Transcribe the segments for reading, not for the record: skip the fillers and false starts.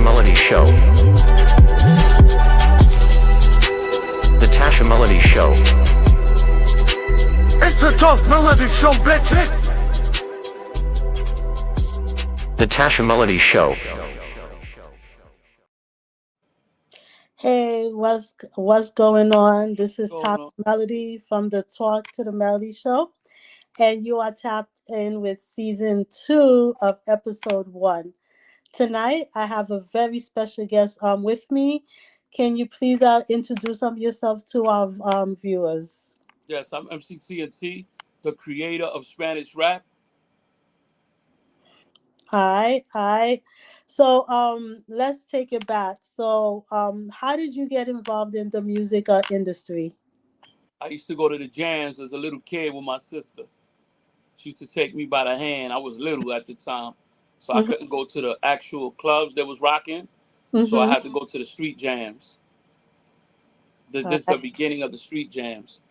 Melody Show. The Tasha Melody Show. It's the Talk Melody Show, bitches! The Tasha Melody Show. Hey, what's going on? This is Tasha Melody from the Talk to the Melody Show, and you are tapped in with season 2 of episode 1. Tonight, I have a very special guest with me. Can you please introduce yourself to our viewers? Yes, I'm Mc Tnt, the creator of Spanish rap. All right. So, let's take it back. So, how did you get involved in the music industry? I used to go to the jams as a little kid with my sister. She used to take me by the hand. I was little at the time, so I couldn't go to the actual clubs that was rocking. So I had to go to the street jams. This is the beginning of the street jams.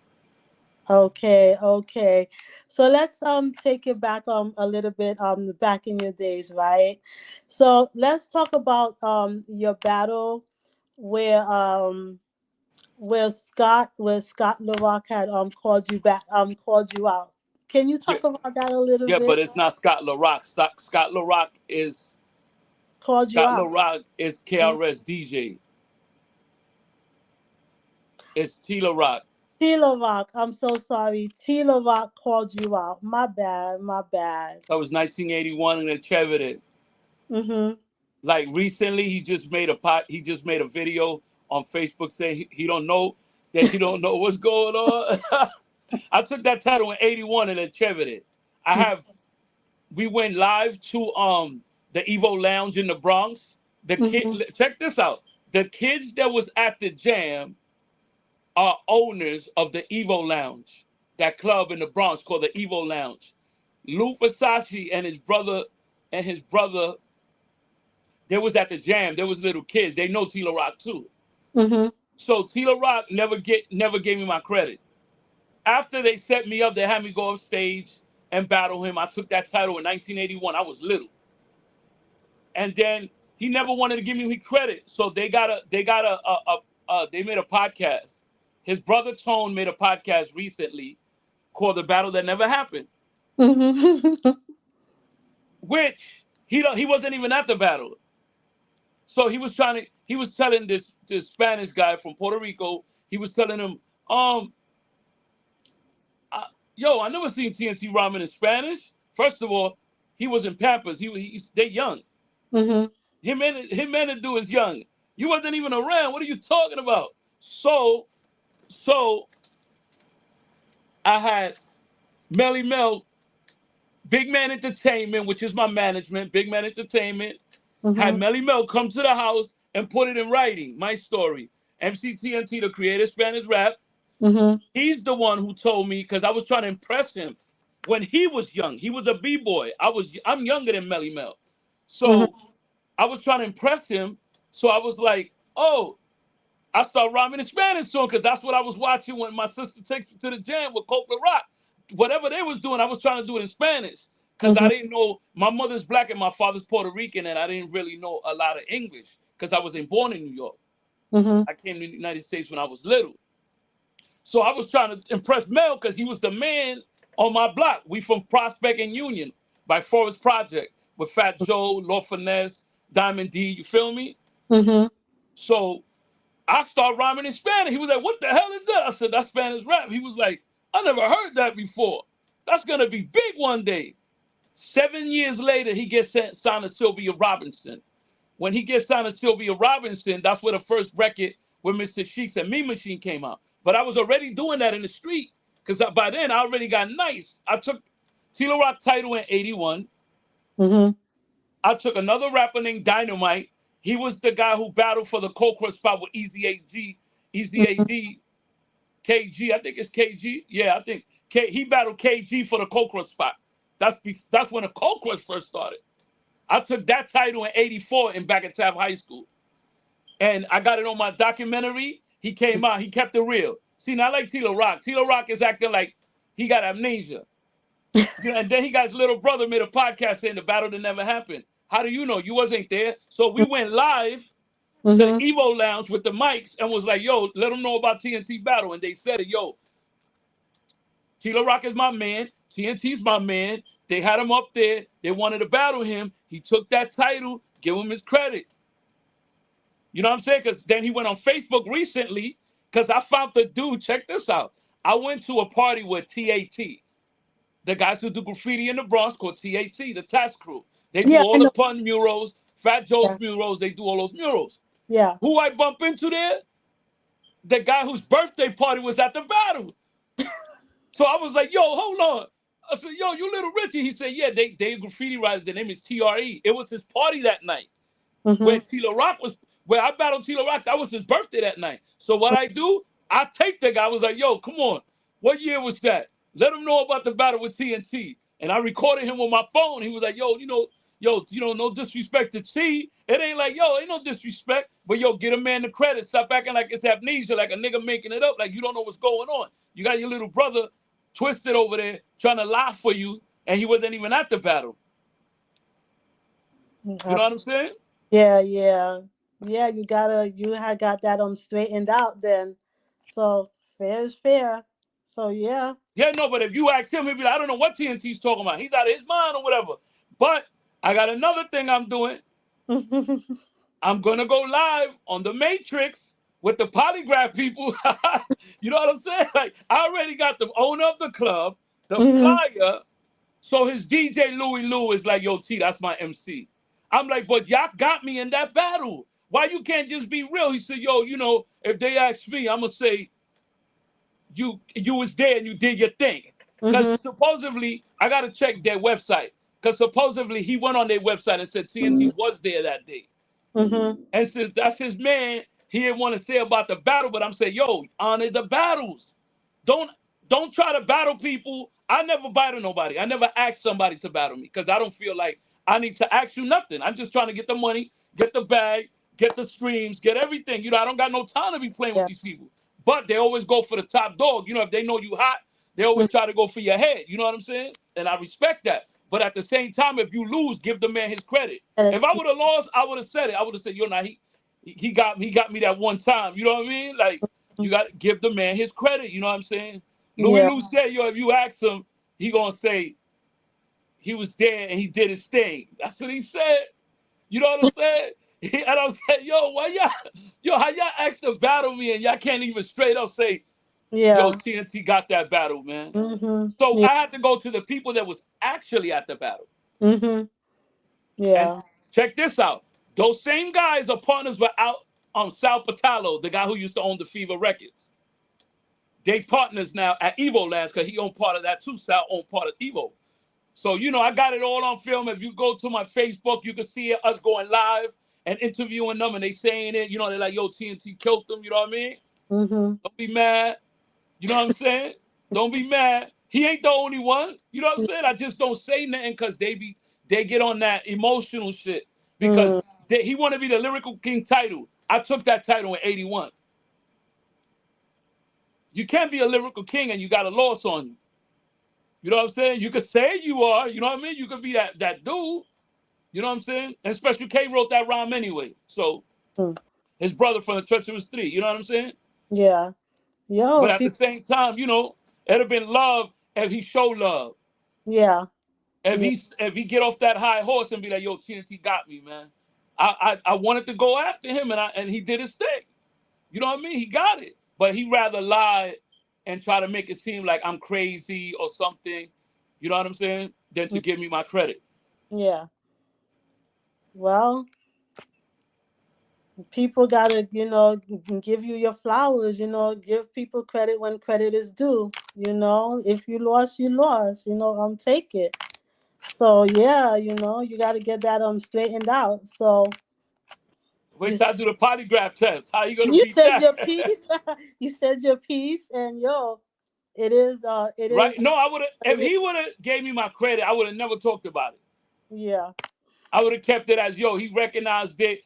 Okay. So let's take it back a little bit back in your days, right? So let's talk about your battle where Scott LaRock had called you out. Can you talk about that a little bit? Yeah, but it's not Scott LaRock. Scott LaRock is called you out. Scott LaRock is KRS DJ. It's T LaRock. T LaRock, I'm so sorry. T LaRock called you out. My bad. That was 1981 in the Chevrolet. Like recently, he just made a video on Facebook saying he don't know what's going on. I took that title in 81 in the Chevrolet. We went live to the Evo Lounge in the Bronx. Check this out. The kids that was at the jam are owners of the Evo Lounge, that club in the Bronx called the Evo Lounge. Lou Versace and his brother, they was at the jam. There was little kids. They know T LaRock too. So T LaRock never gave me my credit. After they set me up, they had me go up stage and battle him. I took that title in 1981. I was little, and then he never wanted to give me credit. So they made a podcast. His brother Tone made a podcast recently called The Battle That Never Happened. Which he wasn't even at the battle. So he was telling this Spanish guy from Puerto Rico, he was telling him, I never seen TNT rhyming in Spanish. First of all, he was in Pampers. They young. Him and the dude is young. You wasn't even around. What are you talking about? So I had Melle Mel, Big Man Entertainment, which is my management, Big Man Entertainment, had Melle Mel come to the house and put it in writing, my story. Mc Tnt, the creator of Spanish rap, he's the one who told me, because I was trying to impress him when he was young. He was a b-boy. I'm younger than Melle Mel. So I was trying to impress him. So I was like, I started rhyming in Spanish soon, because that's what I was watching when my sister takes me to the jam with Coke Rock. Whatever they was doing, I was trying to do it in Spanish, because I didn't know. My mother's black and my father's Puerto Rican, and I didn't really know a lot of English because I wasn't born in New York. I came to the United States when I was little. So I was trying to impress Mel because he was the man on my block. We from Prospect and Union by Forest Project with Fat Joe, Lord Finesse, Diamond D. You feel me? So I started rhyming in Spanish. He was like, "What the hell is that?" I said, "That's Spanish rap." He was like, "I never heard that before. That's gonna be big one day." 7 years later, he gets signed to Sylvia Robinson. When he gets signed to Sylvia Robinson, that's where the first record with Mr. Cheeks and Me Machine came out. But I was already doing that in the street, because by then I already got nice. I took T LaRock title in 81. I took another rapper named Dynamite. He was the guy who battled for the Cold Crush spot with Easy AD, KG. I think it's KG. Yeah, I think he battled KG for the Cold Crush spot. That's when the Cold Crush first started. I took that title in 84 in back at Taft High School. And I got it on my documentary. He came out. He kept it real. See, not like T LaRock. T LaRock is acting like he got amnesia. And then he got his little brother made a podcast saying The Battle That Never Happened. How do you know? You wasn't there. So we went live to the Mhm. Evo Lounge with the mics and was like, yo, let them know about TNT Battle. And they said it, yo, Tila Rock is my man. TNT's my man. They had him up there. They wanted to battle him. He took that title. Give him his credit. You know what I'm saying? Because then he went on Facebook recently because I found the dude. Check this out. I went to a party with TAT, the guys who do graffiti in the Bronx called TAT, the Task Crew. They do Yeah, I all the know. pun murals, Fat Joe's Yeah. murals. They do all those murals. Yeah. Who I bump into there? The guy whose birthday party was at the battle. So I was like, yo, hold on. I said, yo, you little Richie. He said, yeah, they graffiti writers. Their name is TRE. It was his party that night. Where Mhm. Tila Rock was, where I battled Tila Rock, that was his birthday that night. So what I do, I taped the guy. I was like, yo, come on. What year was that? Let him know about the battle with TNT. And I recorded him on my phone. He was like, yo, no disrespect to T. It ain't like, yo, ain't no disrespect. But yo, get a man the credit. Stop acting like it's amnesia, like a nigga making it up, like you don't know what's going on. You got your little brother twisted over there trying to lie for you, and he wasn't even at the battle. You know what I'm saying? Yeah, yeah, yeah. You had got that straightened out then. So fair is fair. So yeah. Yeah, no, but if you ask him, he'll be like, I don't know what TNT's talking about. He's out of his mind or whatever. But I got another thing I'm doing. I'm going to go live on the Matrix with the polygraph people. You know what I'm saying? Like, I already got the owner of the club, the Mhm. flyer. So his DJ Louis Lou is like, yo, T, that's my MC. I'm like, but y'all got me in that battle. Why you can't just be real? He said, yo, if they ask me, I'm going to say, you was there and you did your thing. Because Mhm. supposedly, I got to check their website. Because supposedly, he went on their website and said TNT was there that day. Mhm. And since that's his man, he didn't want to say about the battle, but I'm saying, yo, honor the battles. Don't don't try to battle people. I never battle nobody. I never ask somebody to battle me because I don't feel like I need to ask you nothing. I'm just trying to get the money, get the bag, get the streams, get everything. I don't got no time to be playing with Yeah. these people. But they always go for the top dog. If they know you hot, they always try to go for your head. You know what I'm saying? And I respect that. But at the same time, if you lose, give the man his credit. And If I would have lost, I would have said it. I would have said, he got me that one time. You know what I mean? Like, you got to give the man his credit. You know what I'm saying? Louis yeah. Lou said, yo, if you ask him, he gonna say he was there and he did his thing. That's what he said. You know what I'm saying? And I was like, how y'all ask to battle me and y'all can't even straight up say, yo, Yeah. TNT got that battle, man. Mhm. So Yeah. I had to go to the people that was actually at the battle. Mhm. And Yeah. check this out. Those same guys are partners with out Sal Patalo, the guy who used to own the Fever Records. They partners now at Evo Labs because he owned part of that too. Sal owned part of Evo. So, I got it all on film. If you go to my Facebook, you can see us going live and interviewing them and they saying it. They're like, yo, TNT killed them. You know what I mean? Mhm. Don't be mad. You know what I'm saying? Don't be mad. He ain't the only one. You know what I'm saying? I just don't say nothing because they get on that emotional shit. Because Mhm. he want to be the Lyrical King title. I took that title in 81. You can't be a Lyrical King and you got a loss on you. You know what I'm saying? You could say you are. You know what I mean? You could be that dude. You know what I'm saying? And Special K wrote that rhyme anyway. So Mhm. his brother from the Treacherous Three. You know what I'm saying? Yeah. But Yo, at the people. same time, it'd have been love if he showed love. Yeah. If Yeah. he get off that high horse and be like, yo, TNT got me, man. I wanted to go after him and he did his thing. You know what I mean? He got it. But he rather lie and try to make it seem like I'm crazy or something. You know what I'm saying? Than to give me my credit. Yeah. Well, people gotta, give you your flowers. Give people credit when credit is due. If you lost, you lost. Take it. So yeah, you gotta get that straightened out. So Wait you till I do the polygraph test. How you gonna you beat said that? your piece. You said your piece, and it is Right? No, I would have. If he would have gave me my credit, I would have never talked about it. yeah. I would have kept it as, yo, he recognized it.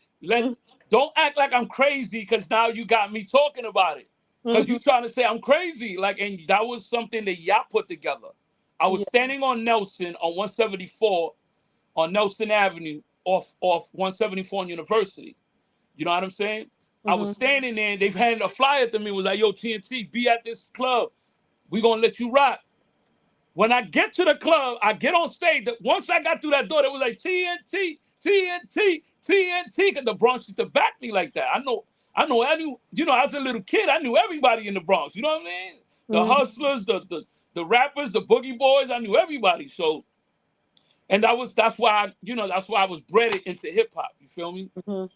Don't act like I'm crazy because now you got me talking about it. Because Mm-hmm. you trying to say I'm crazy. And that was something that y'all put together. I was Yeah. standing on Nelson on 174 on Nelson Avenue. off 174 on University. You know what I'm saying? I was standing there and they've handed a flyer to me. Was like, yo, TNT, be at this club. We gonna let you rock. When I get to the club, I get on stage. Once I got through that door, it was like TNT, TNT, TNT. Cause the Bronx used to back me like that. I knew, you know, as a little kid, I knew everybody in the Bronx. You know what I mean? The hustlers, the rappers, the boogie boys, I knew everybody. So, and that's why I was bred into hip hop. You feel me? All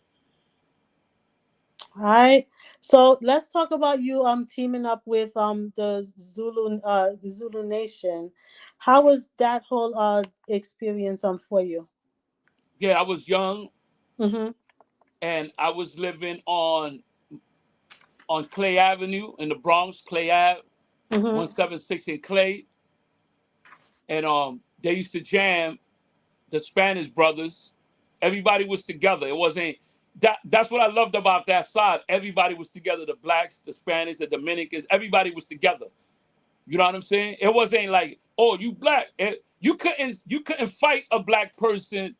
right. So let's talk about you teaming up with the Zulu Nation. How was that whole experience for you? Yeah, I was young Mm-hmm. and I was living on Clay Avenue in the Bronx, Clay Ave, 176 in Clay. And they used to jam the Spanish brothers. Everybody was together. It wasn't that's what I loved about that side. Everybody was together. The blacks, the Spanish, the Dominicans, everybody was together. You know what I'm saying? It wasn't like, oh, you black. You couldn't fight a black person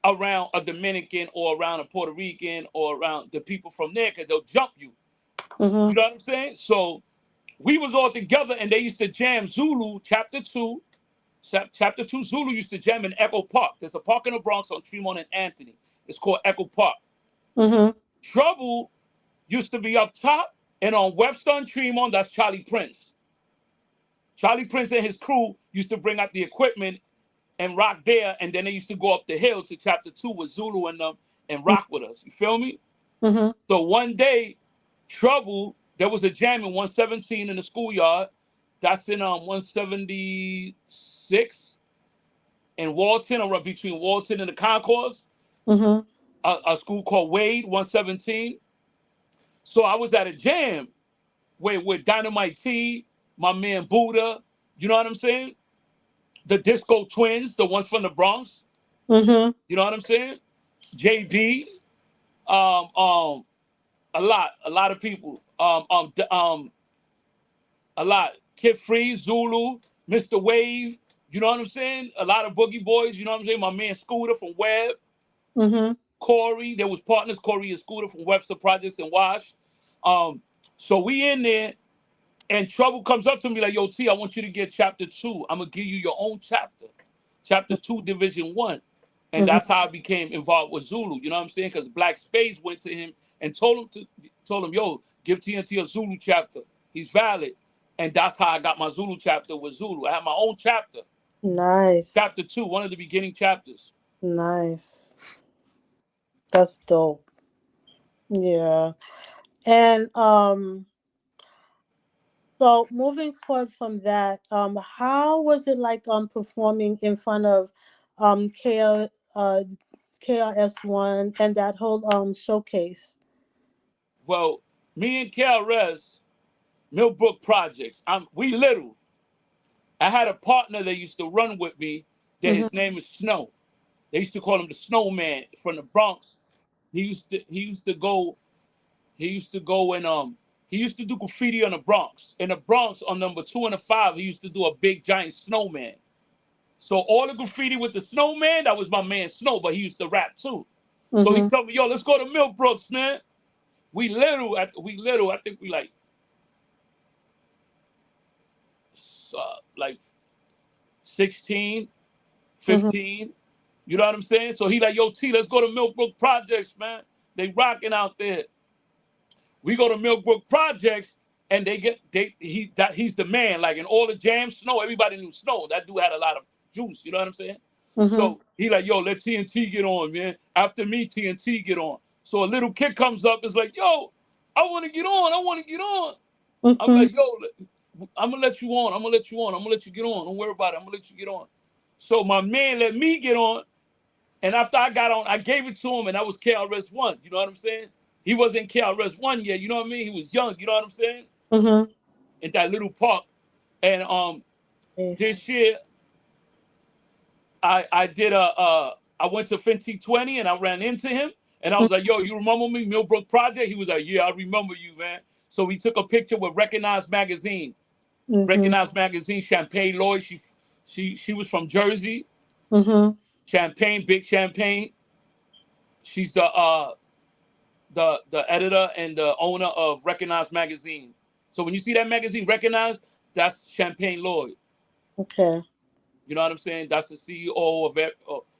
around a Dominican or around a Puerto Rican or around the people from there because they'll jump you. You know what I'm saying? So we was all together and they used to jam Zulu Chapter 2. Chapter 2 Zulu used to jam in Echo Park. There's a park in the Bronx on Tremont and Anthony. It's called Echo Park. Trouble used to be up top, and on Webster and Tremont, that's Charlie Prince. Charlie Prince and his crew used to bring out the equipment and rock there, and then they used to go up the hill to Chapter 2 with Zulu and them and rock with us. You feel me? So one day, Trouble, there was a jam in 117 in the schoolyard. That's in 176 in Walton, or between Walton and the Concourse. A school called Wade, 117. So I was at a jam with Dynamite T, my man Buddha, you know what I'm saying? The Disco Twins, the ones from the Bronx. You know what I'm saying? JB, a lot of people. A lot. Kid Freeze, Zulu, Mr. Wave, you know what I'm saying? A lot of Boogie Boys, you know what I'm saying? My man Scooter from Webb. Corey, there was partners, Corey and Scooter from Webster Projects and Wash. So we in there, and Trouble comes up to me like, yo, T, I want you to get Chapter 2. I'm going to give you your own chapter. Chapter 2, Division 1. And that's how I became involved with Zulu, you know what I'm saying? Because Black Spades went to him and told him, yo, give TNT a Zulu chapter. He's valid. And that's how I got my Zulu chapter with Zulu. I had my own chapter. Nice. Chapter 2, one of the beginning chapters. Nice. That's dope. Yeah. And so moving forward from that, how was it like performing in front of KRS-One and that whole showcase? Well, me and KRS, Millbrook Projects, we little. I had a partner that used to run with me that his name is Snow. They used to call him the Snowman from the Bronx. He used to go and he used to do graffiti on the Bronx. In the Bronx on number 2 and 5, he used to do a big giant snowman. So all the graffiti with the snowman, that was my man Snow, but he used to rap too. So he told me, yo, let's go to Millbrooks, man. We little, I think we like 16, 15. You know what I'm saying? So he like, yo, T, let's go to Millbrook Projects, man. They rocking out there. We go to Millbrook Projects, and he's the man. Like in all the jams, Snow, everybody knew Snow. That dude had a lot of juice. You know what I'm saying? So he like, yo, let TNT get on, man. After me, TNT get on. So a little kid comes up, is like, yo, I want to get on. I'm like, yo, I'm gonna let you on. I'm gonna let you get on. Don't worry about it. I'm gonna let you get on. So my man let me get on, and after I got on, I gave it to him, and that was KRS-One. You know what I'm saying? He wasn't KRS-One yet. You know what I mean? He was young. You know what I'm saying? In that little park, and this year I did I went to Mc Tnt and I ran into him, and I was like, yo, you remember me, Millbrook Project? He was like, yeah, I remember you, man. So we took a picture with Recognized Magazine. Recognized Magazine, Champagne Lloyd. She was from Jersey. Champagne, big Champagne. She's the editor and the owner of Recognized Magazine. So when you see that magazine, Recognized, that's Champagne Lloyd. Okay. You know what I'm saying? That's the CEO of it.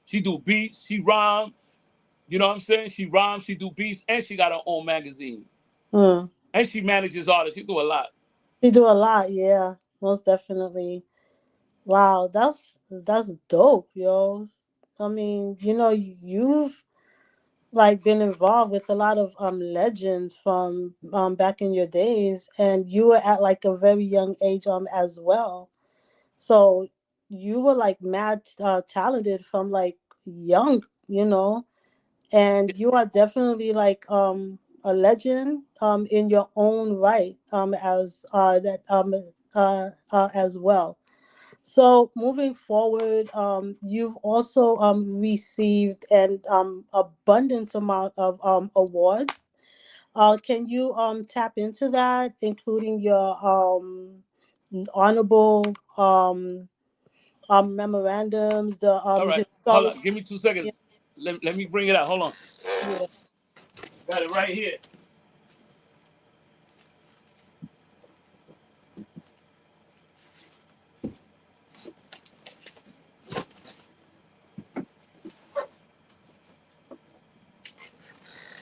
She do beats, she rhyme. You know what I'm saying? She rhymes, she do beats, and she got her own magazine. Mm. And she manages artists. She do a lot. You do a lot, yeah, most definitely. Wow, that's dope, yo. I mean, you've like been involved with a lot of legends from back in your days, and you were at like a very young age as well. So you were like mad talented from like young, and you are definitely like a legend in your own right as well. So moving forward, you've also received an abundance amount of awards. Can you tap into that, including your honorable memorandums, the All right. Hold historic? on. Give me 2 Yeah, seconds. Let me bring it out. Hold on. yeah. Got it right here.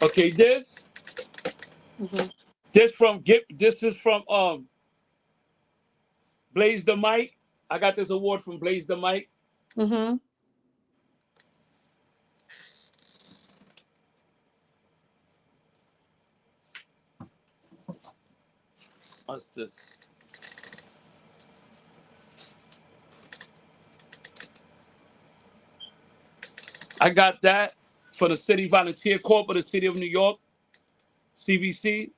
Okay, Mm-hmm. this is from Blaze the Mic. I got this award from Blaze the Mic. Mm-hmm. What's this? I got that for the City Volunteer Corps of the City of New York, CVC.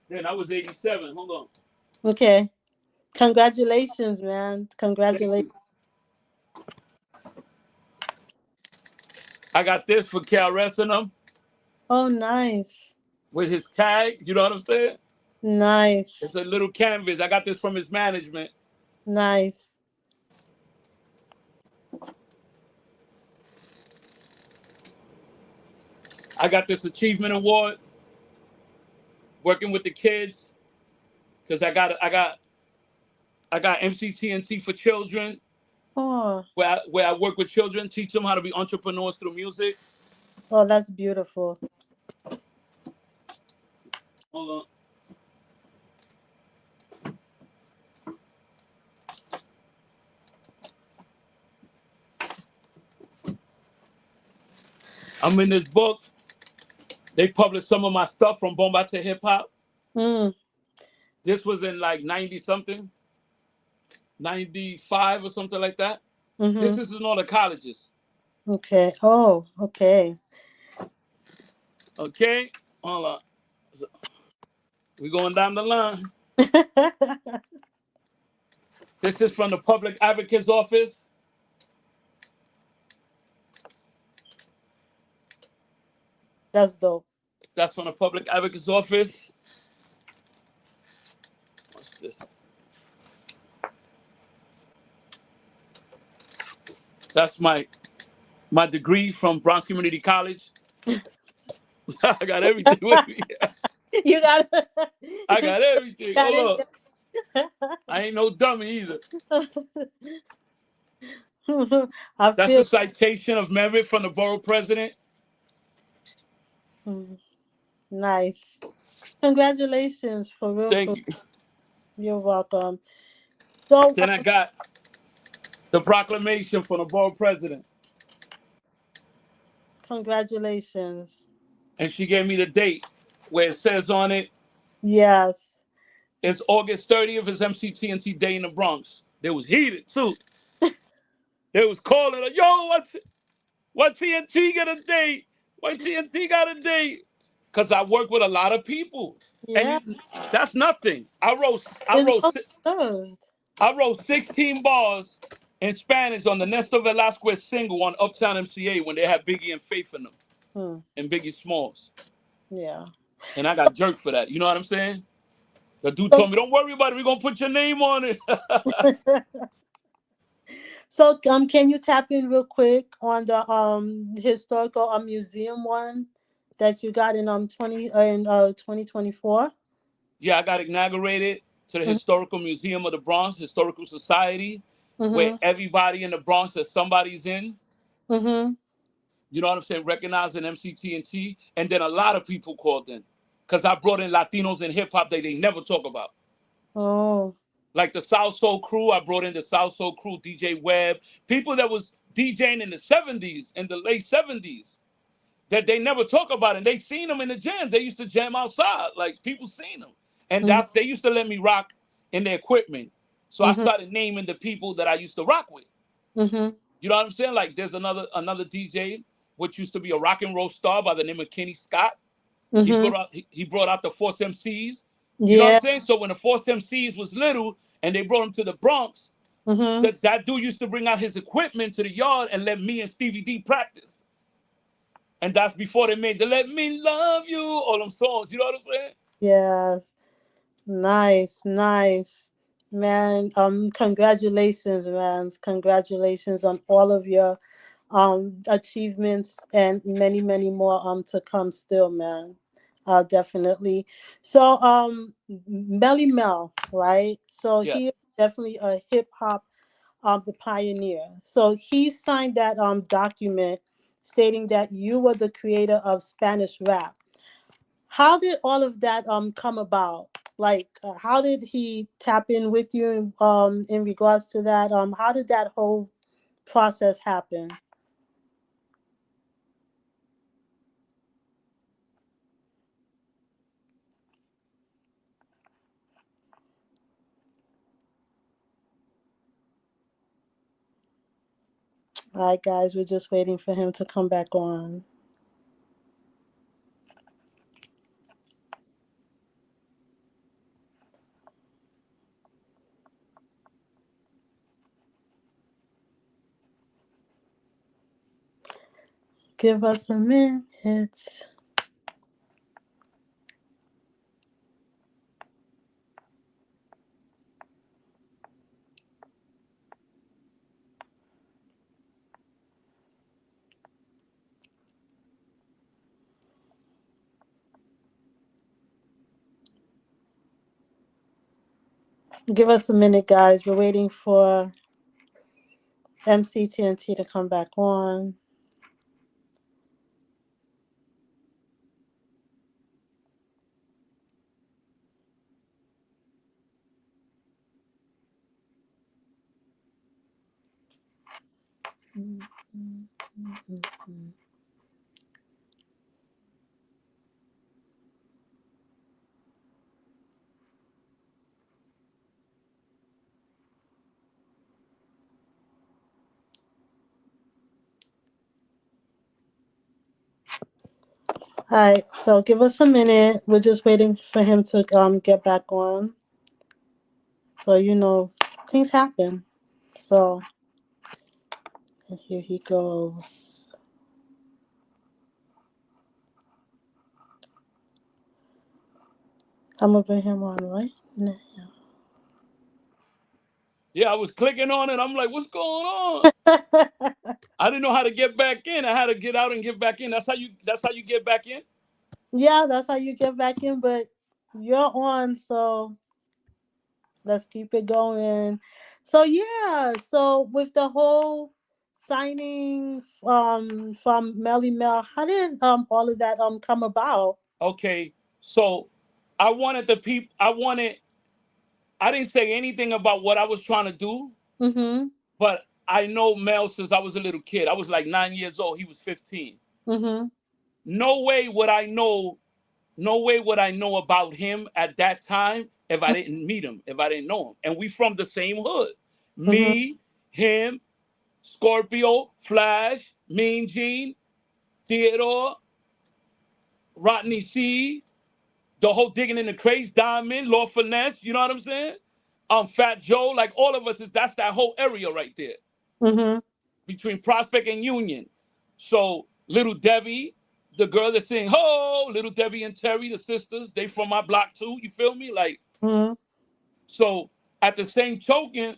Then I was 87. Hold on. Okay. Congratulations, man. Thank Congratulations. you. I got this for Cal Ressingham Oh, nice. with his tag. You know what I'm saying? Nice. It's a little canvas. I got this from his management. Nice. I got this achievement award working with the kids because I got Mc Tnt for children Oh, where I work with children, teach them how to be entrepreneurs through music. oh, that's beautiful. Hold on. I'm in this book. They published some of my stuff from Bomba to Hip Hop. Mm, This was in like 90 something, 95 or something like that. This mm-hmm. is in all the colleges. Okay. Oh, okay. Okay? Hold on. So, we going down the line. This is from the Public Advocate's Office. That's dope. That's from the Public Advocate's Office. What's this? That's my degree from Bronx Community College. I got everything with me. You got I got everything. got Hold it. up. I ain't no dummy either. I That's the feel. citation of merit from the borough president. Mm, nice. Congratulations, for real. Thank you. You're welcome. So, Then I got the proclamation from the borough president. congratulations. And she gave me the date where it says on it, Yes. it's August 30th is Mc Tnt Day in the Bronx. They was heated too. They was calling, like, yo, what TNT got a date? Why TNT got a date? Because I work with a lot of people. And Yeah. that's nothing. I wrote I It's wrote well deserved. I wrote 16 bars in Spanish on the Nestor Velasquez single on Uptown MCA when they had Biggie and Faith in them Hmm. and Biggie Smalls. Yeah. And I got jerked for that. You know what I'm saying? The dude So, told me, don't worry about it. We're going to put your name on it. So can you tap in real quick on the historical museum one that you got in 2024? Yeah, I got inaugurated to the Mhm. Historical Museum of the Bronx, Historical Society, where Mhm. everybody in the Bronx that somebody's in, Mhm. you know what I'm saying, recognizing Mc Tnt, and then a lot of people called in, because I brought in Latinos in hip hop that they never talk about. Oh. Like the South Soul Crew, I brought in the South Soul Crew, DJ Webb, people that was DJing in the 70s, in the late 70s, that they never talk about, and they seen them in the jam. They used to jam outside, like people seen them, and Mhm. they used to let me rock in their equipment. So I Mhm. started naming the people that I used to rock with. Mhm. You know what I'm saying? Like there's another DJ, which used to be a rock and roll star by the name of Kenny Scott. Mhm. He brought out the Force MCs. You know what I'm Yeah. saying? So when the Force MCs was little and they brought him to the Bronx, Mhm. that dude used to bring out his equipment to the yard and let me and Stevie D practice. And that's before they made the "Let Me Love You" all them songs. You know what I'm saying? Yes. Nice, nice. Man, congratulations, man. Congratulations on all of your achievements and many, many more to come still, man. Definitely. So Melle Mel, right? So Yeah. he is definitely a hip hop the pioneer. So he signed that document stating that you were the creator of Spanish rap. How did all of that come about? Like, how did he tap in with you in regards to that? How did that whole process happen? All right, guys, we're just waiting for him to come back on. Give us a minute. Give us a minute, guys. We're waiting for MC TNT to come back on. All right, so give us a minute. We're just waiting for him to get back on. So things happen. So here he goes. I'm gonna bring him on right now. Yeah, I was clicking on it. I'm like, what's going on? I didn't know how to get back in. I had to get out and get back in. That's how you get back in? Yeah, that's how you get back in. But you're on, so let's keep it going. So yeah, so with the whole signing from Melle Mel, how did all of that come about? Okay. So I didn't say anything about what I was trying to do, Mm-hmm. but I know Mel since I was a little kid. I was like 9 years old. He was 15. Mm-hmm. No way would I know, no way would I know about him at that time if I didn't meet him, if I didn't know him. And we from the same hood. Mm-hmm. Me, him, Scorpio, Flash, Mean Gene, Theodore, Rodney C, the whole digging in the crates, Diamond, Lord Finesse, you know what I'm saying? Fat Joe, like all of us that's that whole area right there Mm-hmm. between Prospect and Union. So Little Debbie, the girl that sing Ho, Little Debbie and Terry, the sisters, they from my block too. You feel me? Like Mm-hmm. so. At the same token,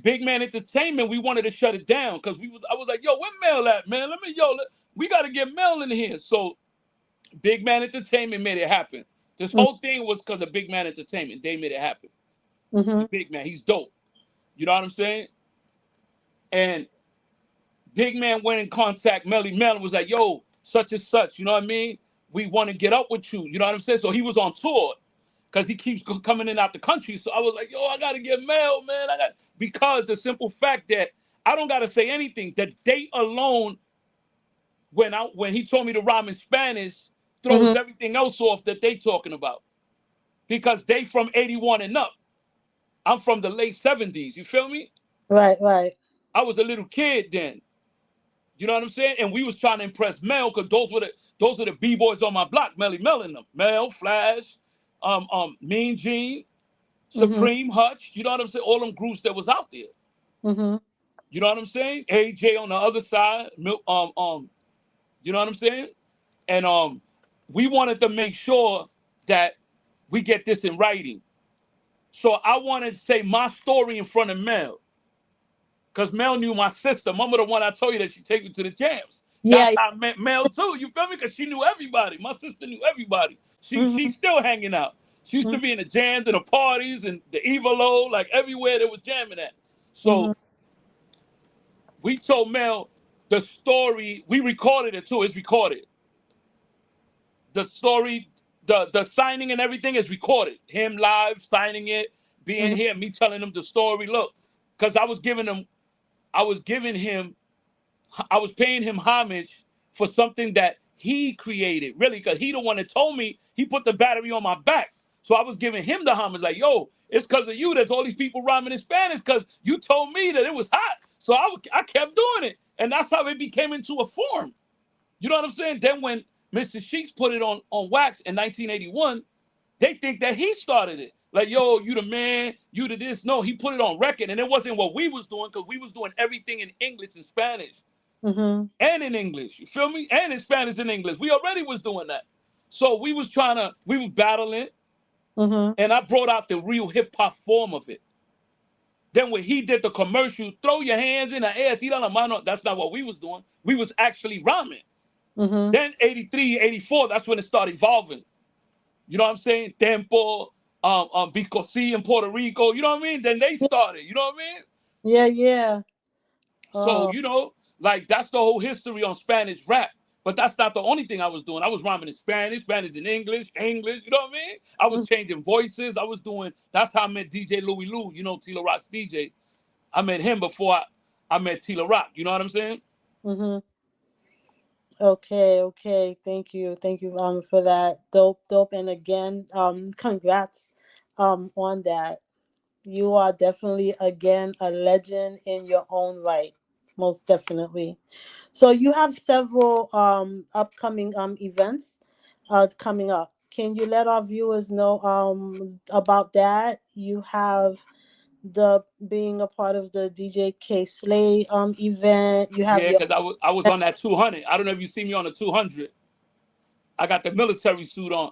Big Man Entertainment, we wanted to shut it down because I was like, yo, where Mel at, man? We got to get Mel in here. So Big Man Entertainment made it happen. This whole thing was because of Big Man Entertainment. They made it happen. The Big Man, he's dope. You know what I'm saying? And Big Man went in contact Melle Mel and was like, yo, such and such, you know what I mean? We want to get up with you. You know what I'm saying? So he was on tour because he keeps coming in out the country. So I was like, yo, I got to get Mel, man. Because the simple fact that I don't got to say anything. The date alone, when he told me to rhyme in Spanish, throws everything else off that they talking about. Because they from 81 and up. I'm from the late 70s. You feel me? Right, right. I was a little kid then. You know what I'm saying? And we was trying to impress Mel because those were the B-boys on my block, Melle Mel and them. Mel, Flash, Mean Gene, Supreme, Hutch. You know what I'm saying? All them groups that was out there. You know what I'm saying? AJ on the other side. You know what I'm saying? And we wanted to make sure that we get this in writing. So I wanted to say my story in front of Mel. Because Mel knew my sister. Mama the one I told you that she take me to the jams. Yeah. That's how I met Mel too. You feel me? Because she knew everybody. My sister knew everybody. She's still hanging out. She used to be in the jams and the parties and the Evolo, like everywhere they was jamming at. So we told Mel the story. We recorded it too. It's recorded. The story, the signing and everything is recorded. Him live signing it, being here, me telling him the story. Look, because I was paying him homage for something that he created, really, because he the one that told me he put the battery on my back. So I was giving him the homage, like, yo, it's because of you. There's all these people rhyming in Spanish because you told me that it was hot. So I kept doing it. And that's how it became into a form. You know what I'm saying? Then when Mr. Sheeks put it on wax in 1981, they think that he started it. Like, yo, you the man, you the this. No, he put it on record, and it wasn't what we was doing because we was doing everything in English and Spanish. And in English, you feel me? And in Spanish and English. We already was doing that. So we was battling, and I brought out the real hip-hop form of it. Then when he did the commercial, throw your hands in the air, tira la mano, that's not what we was doing. We was actually rhyming. Then 83, 84, that's when it started evolving. You know what I'm saying? Tempo, Bicosí in Puerto Rico, you know what I mean? Then they started, you know what I mean? Yeah, yeah. So, you know, like that's the whole history on Spanish rap. But that's not the only thing I was doing. I was rhyming in Spanish in English, you know what I mean? I was changing voices. That's how I met DJ Louie Lou, you know, Tila Rock's DJ. I met him before I met Tila Rock, you know what I'm saying? Okay. Thank you for that. Dope. And again, congrats on that. You are definitely again a legend in your own right. Most definitely. So you have several upcoming events coming up. Can you let our viewers know about that? You have the being a part of the DJ K Slay event. You have Yeah, your because I was on that 200. I don't know if you see me on the 200. I got the military suit on.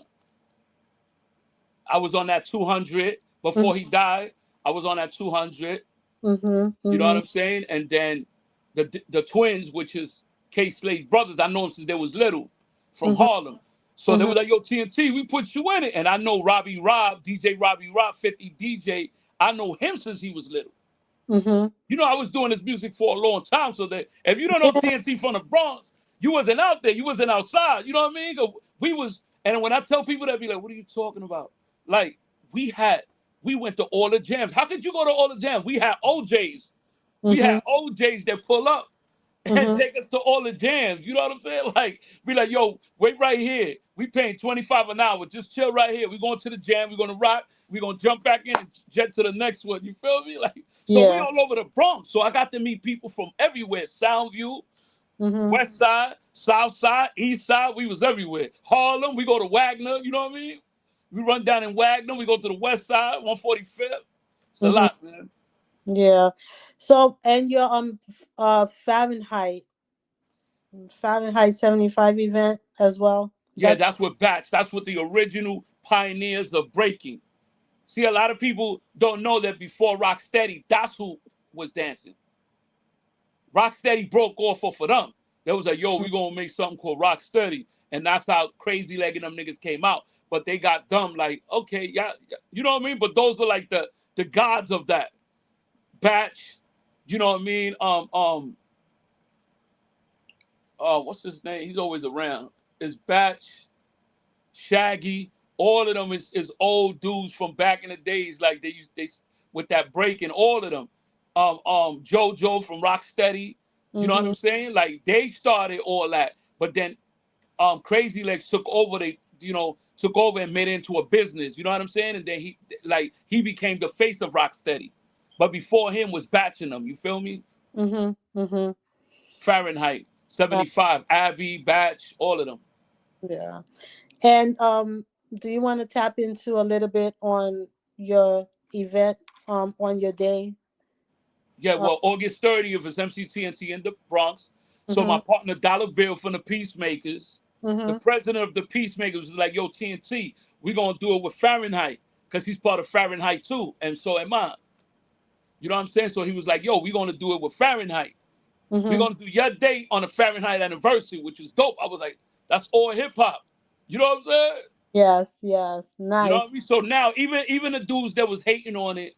I was on that 200 before he died. I was on that 200. You know what I'm saying? And then the twins, which is K Slade's brothers, I know them since they was little, from Harlem. So they were like, yo, TNT, we put you in it. And I know DJ Robbie Rob, 50 DJ. I know him since he was little. You know, I was doing this music for a long time, so that if you don't know TNT from the Bronx, you wasn't out there, you wasn't outside. You know what I mean? 'Cause and when I tell people that, be like, what are you talking about? Like, we went to all the jams. How could you go to all the jams? We had OJs. We had OJs that pull up and take us to all the jams. You know what I'm saying? Like, be like, yo, wait right here. We paying $25 an hour. Just chill right here. We going to the jam. We're gonna rock. We're gonna jump back in and jet to the next one. You feel me? Like, so we all over the Bronx. So I got to meet people from everywhere. Soundview, West Side, South Side, East Side. We was everywhere. Harlem, we go to Wagner, you know what I mean? We run down in Wagner, we go to the West Side, 145th. It's a lot, man. Yeah. So, and your Fahrenheit 75 event as well. Yeah, that's what Batch. That's what the original pioneers of breaking. See, a lot of people don't know that before Rocksteady, that's who was dancing. Rocksteady broke off of them. They was like, yo, we gonna make something called Rocksteady. And that's how Crazy Leg and them niggas came out. But they got dumb, like, okay, yeah, you know what I mean? But those were like the gods of that. Batch, you know what I mean? What's his name? He's always around. It's Batch, Shaggy, all of them is old dudes from back in the days, like they with that break and all of them. JoJo from Rocksteady, you know what I'm saying? Like they started all that, but then Crazy Legs took over. Took over and made it into a business. You know what I'm saying? And then he became the face of Rocksteady, but before him was Batch and them. You feel me? Fahrenheit 75, Abby, Batch, all of them. Yeah. And do you want to tap into a little bit on your event on your day? Yeah, well, August 30th is MC Tnt in the Bronx. So my partner Dollar Bill from the Peacemakers, the president of the Peacemakers was like, yo, TNT, we're going to do it with Fahrenheit because he's part of Fahrenheit too. And so am I. You know what I'm saying? So he was like, yo, we're going to do it with Fahrenheit. We're going to do your date on a Fahrenheit anniversary, which is dope. I was like, that's all hip hop. You know what I'm saying? Yes, yes. Nice. You know what I mean? So now, even the dudes that was hating on it,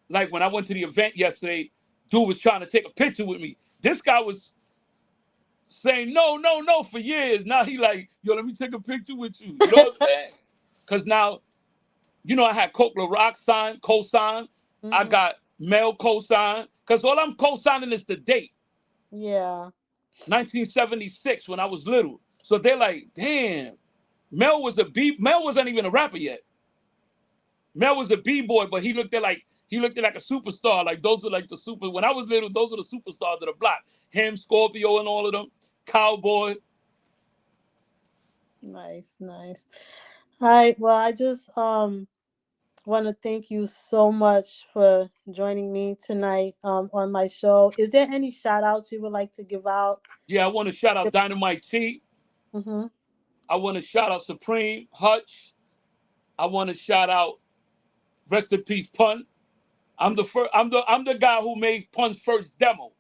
like when I went to the event yesterday, dude was trying to take a picture with me. This guy was saying no for years. Now he like, yo, let me take a picture with you. You know what I'm saying? Because now, you know, I had Coke LaRock co-sign. I got Mel co-sign. Because all I'm co-signing is the date. Yeah. 1976 when I was little. So they're like, damn, Mel wasn't even a rapper yet. Mel was a B-boy, but he looked like a superstar. Like those are like the super. When I was little, those were the superstars of the block. Him, Scorpio, and all of them. Cowboy. Nice, nice. All right. Well, I just want to thank you so much for joining me tonight on my show. Is there any shout outs you would like to give out? Yeah, I want to shout out Dynamite T. I want to shout out Supreme, Hutch. I want to shout out Rest in Peace Pun. I'm the guy who made Pun's first demo.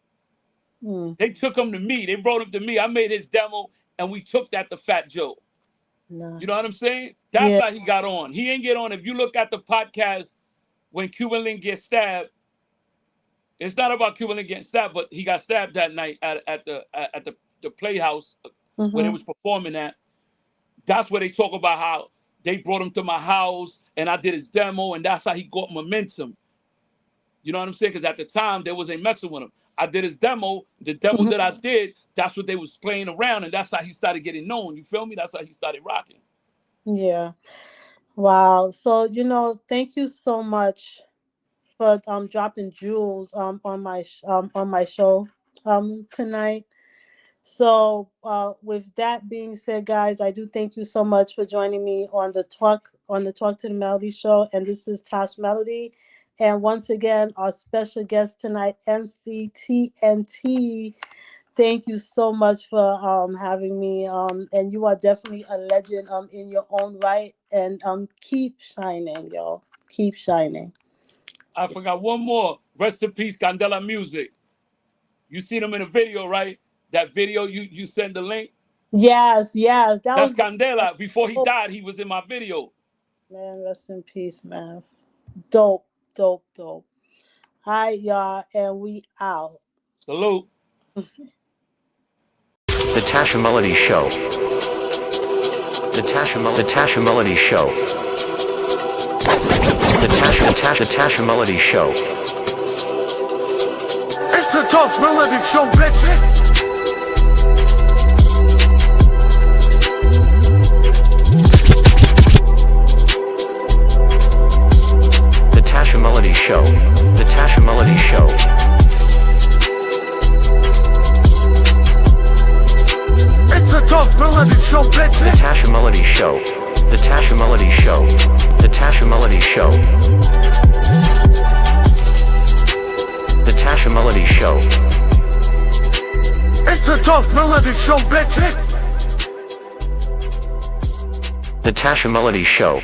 They took him to me. They brought him to me. I made his demo, and we took that to Fat Joe. Nice. You know what I'm saying? That's how he got on. He didn't get on. If you look at the podcast when Cuban Link gets stabbed, it's not about Cuban Link getting stabbed, but he got stabbed that night at the Playhouse where they was performing at. That's where they talk about how they brought him to my house and I did his demo, and that's how he got momentum. You know what I'm saying? Because at the time, there wasn't messing with him. I did his demo. The demo that I did, that's what they was playing around, and that's how he started getting known. You feel me? That's how he started rocking. Yeah. Wow. So, you know, thank you so much for dropping jewels on my show tonight. So with that being said, guys, I do thank you so much for joining me on the Talk to the Melody show. And this is Tash Melody. And once again, our special guest tonight, Mc Tnt. Thank you so much for having me. And you are definitely a legend in your own right. And keep shining, yo. Keep shining. I forgot one more. Rest in peace, Candela Music. You seen him in a video, right? That video you send the link? Yes. That's Candela. Before he died, he was in my video. Man, rest in peace, man. Dope. All right, y'all, and we out. Salute. The Tasha Melody Show. The Tasha Melody Show. The Tasha Melody Show. It's a Talk Melody Show, bitch. Melody Show. The Tasha Melody Show. It's a Talk Melody Show, bitch. The Tasha Melody Show. The Tasha Melody Show. The Tasha Melody Show. The Tasha Melody Show. It's a Talk Melody Show, bitch. The Tasha Melody Show.